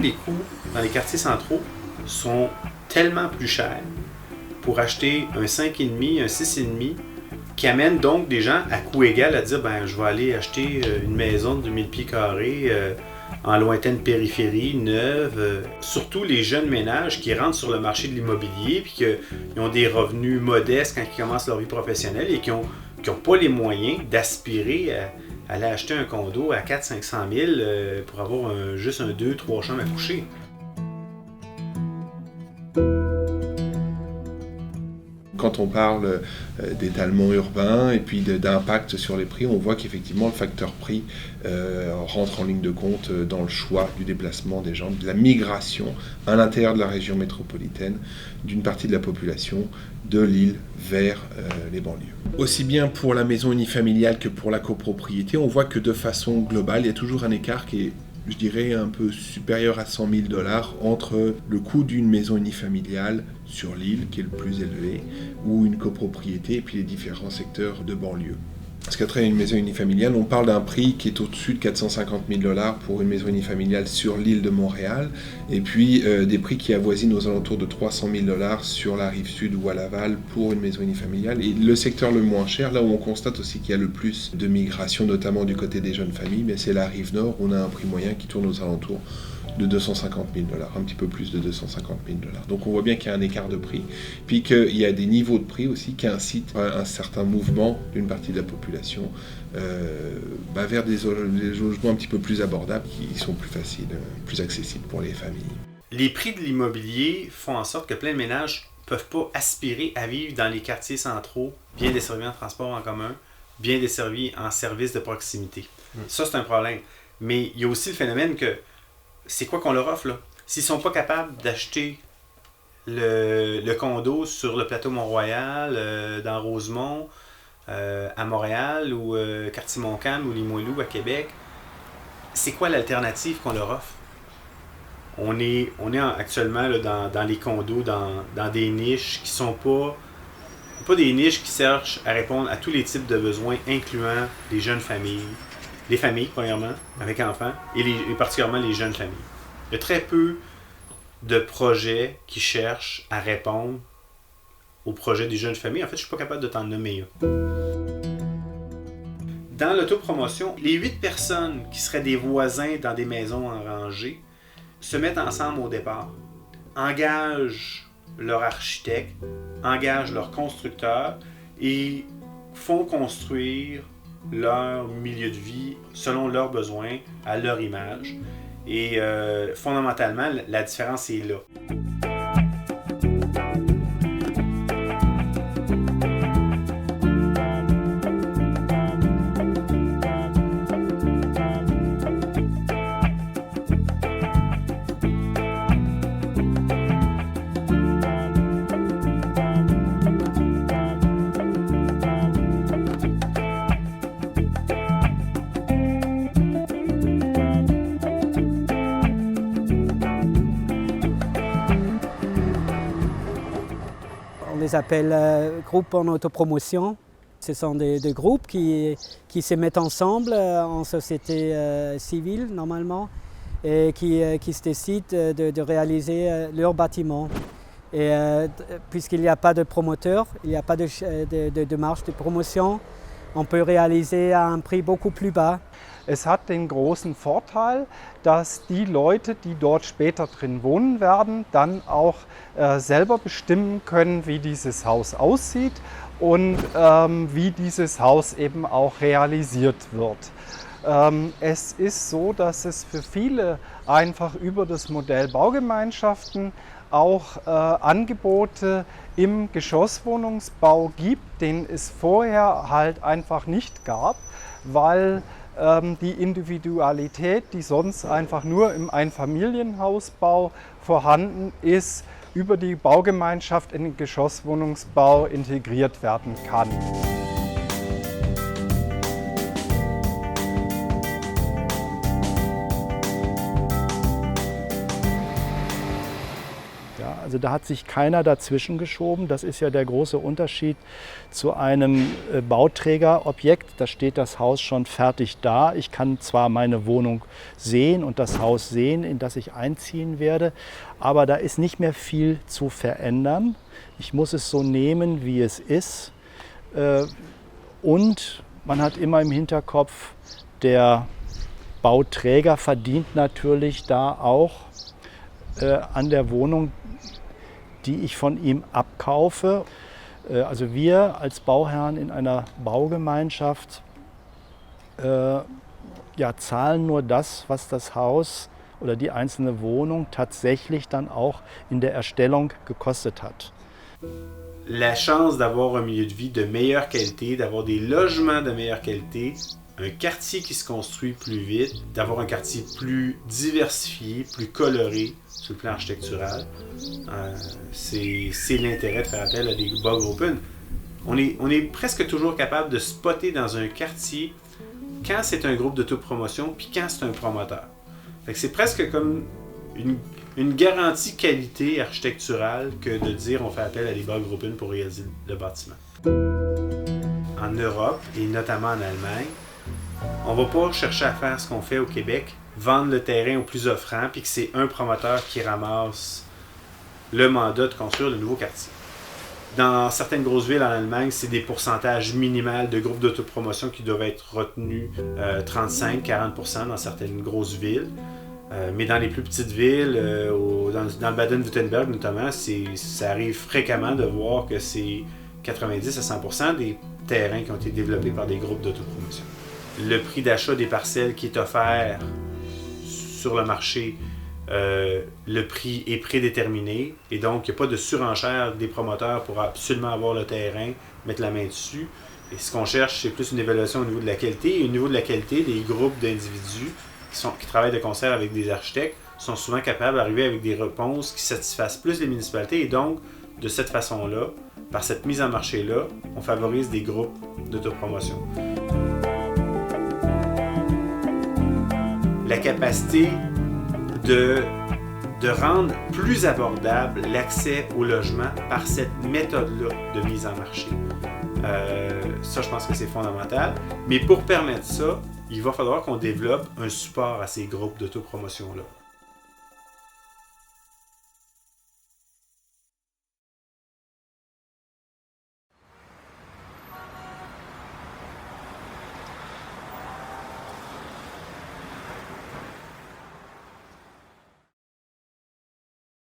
les coûts dans les quartiers centraux sont tellement plus chers pour acheter un 5,5, un 6,5, qui amène donc des gens à coût égal à dire je vais aller acheter une maison de 2000 pieds carrés en lointaine périphérie, neuve. Surtout les jeunes ménages qui rentrent sur le marché de l'immobilier puis qui ont des revenus modestes quand ils commencent leur vie professionnelle et qui ont pas les moyens d'aspirer à aller acheter un condo à 400-500 000 pour avoir juste un 2-3 chambres à coucher. Quand on parle d'étalement urbain et puis d'impact sur les prix, on voit qu'effectivement le facteur prix rentre en ligne de compte dans le choix du déplacement des gens, de la migration à l'intérieur de la région métropolitaine d'une partie de la population de l'île vers les banlieues. Aussi bien pour la maison unifamiliale que pour la copropriété, on voit que de façon globale, il y a toujours un écart qui est, je dirais, un peu supérieur à 100 000 $ entre le coût d'une maison unifamiliale sur l'île, qui est le plus élevé, ou une copropriété, et puis les différents secteurs de banlieue. Parce qu'à travers une maison unifamiliale, on parle d'un prix qui est au-dessus de 450 000 $ pour une maison unifamiliale sur l'île de Montréal, et puis des prix qui avoisinent aux alentours de 300 000 $ sur la rive sud ou à Laval pour une maison unifamiliale. Et le secteur le moins cher, là où on constate aussi qu'il y a le plus de migration, notamment du côté des jeunes familles, mais c'est la rive nord, où on a un prix moyen qui tourne aux alentours de 250 000 $, un petit peu plus de 250 000 $. Donc on voit bien qu'il y a un écart de prix, puis qu'il y a des niveaux de prix aussi qui incitent un certain mouvement d'une partie de la population vers des logements un petit peu plus abordables, qui sont plus faciles, plus accessibles pour les familles. Les prix de l'immobilier font en sorte que plein de ménages ne peuvent pas aspirer à vivre dans les quartiers centraux, bien desservis en transport en commun, bien desservis en services de proximité. Ça, c'est un problème. Mais il y a aussi le phénomène que c'est quoi qu'on leur offre, là? S'ils ne sont pas capables d'acheter le condo sur le plateau Mont-Royal, dans Rosemont, à Montréal, ou quartier Montcalm, ou Limoilou, à Québec, c'est quoi l'alternative qu'on leur offre? On est actuellement là, dans les condos, dans des niches qui sont pas des niches qui cherchent à répondre à tous les types de besoins, incluant les jeunes familles, les familles, premièrement, avec enfants, et particulièrement les jeunes familles. Il y a très peu de projets qui cherchent à répondre aux projets des jeunes familles. En fait, je ne suis pas capable de t'en nommer un. Dans l'autopromotion, les 8 personnes qui seraient des voisins dans des maisons en rangée se mettent ensemble au départ, engagent leur architecte, engagent leur constructeur et font construire leur milieu de vie selon leurs besoins, à leur image. Et fondamentalement, la différence est là. On les appelle groupes en autopromotion. Ce sont des groupes qui se mettent ensemble en société civile normalement et qui se décident de réaliser leur bâtiment. Et puisqu'il n'y a pas de promoteur, il n'y a pas de démarche de promotion, on peut réaliser à un prix beaucoup plus bas. Es hat den großen Vorteil, dass die Leute, die dort später drin wohnen werden, dann auch selber bestimmen können, wie dieses Haus aussieht und wie dieses Haus eben auch realisiert wird. Es ist so, dass es für viele einfach über das Modell Baugemeinschaften auch Angebote im Geschosswohnungsbau gibt, den es vorher halt einfach nicht gab, weil die Individualität, die sonst einfach nur im Einfamilienhausbau vorhanden ist, über die Baugemeinschaft in den Geschosswohnungsbau integriert werden kann. Ja, also da hat sich keiner dazwischen geschoben. Das ist ja der große Unterschied zu einem Bauträgerobjekt. Da steht das Haus schon fertig da. Ich kann zwar meine Wohnung sehen und das Haus sehen, in das ich einziehen werde, aber da ist nicht mehr viel zu verändern. Ich muss es so nehmen, wie es ist. Und man hat immer im Hinterkopf, der Bauträger verdient natürlich da auch an der Wohnung, die ich von ihm abkaufe. Also wir als Bauherren in einer Baugemeinschaft zahlen nur das, was das Haus oder die einzelne Wohnung tatsächlich dann auch in der Erstellung gekostet hat. La chance d'avoir un milieu de vie de meilleure qualité, d'avoir des logements de meilleure qualité, un quartier qui se construit plus vite, d'avoir un quartier plus diversifié, plus coloré sur le plan architectural, c'est l'intérêt de faire appel à des Baugruppen. On est presque toujours capable de spotter dans un quartier quand c'est un groupe d'autopromotion puis quand c'est un promoteur. Fait que c'est presque comme une garantie qualité architecturale que de dire on fait appel à des Baugruppen pour réaliser le bâtiment. En Europe, et notamment en Allemagne, on ne va pas chercher à faire ce qu'on fait au Québec, vendre le terrain au plus offrant, puis que c'est un promoteur qui ramasse le mandat de construire le nouveau quartier. Dans certaines grosses villes en Allemagne, c'est des pourcentages minimales de groupes d'autopromotion qui doivent être retenus, 35-40% dans certaines grosses villes. Mais dans les plus petites villes, dans le Baden-Württemberg notamment, ça arrive fréquemment de voir que c'est 90 à 100% des terrains qui ont été développés par des groupes d'autopromotion. Le prix d'achat des parcelles qui est offert sur le marché, le prix est prédéterminé et donc il n'y a pas de surenchère des promoteurs pour absolument avoir le terrain, mettre la main dessus. Et ce qu'on cherche, c'est plus une évaluation au niveau de la qualité. Et au niveau de la qualité, des groupes d'individus qui travaillent de concert avec des architectes sont souvent capables d'arriver avec des réponses qui satisfassent plus les municipalités. Et donc, de cette façon-là, par cette mise en marché-là, on favorise des groupes d'autopromotion. La capacité de rendre plus abordable l'accès au logement par cette méthode-là de mise en marché. Ça, je pense que c'est fondamental. Mais pour permettre ça, il va falloir qu'on développe un support à ces groupes d'autopromotion-là.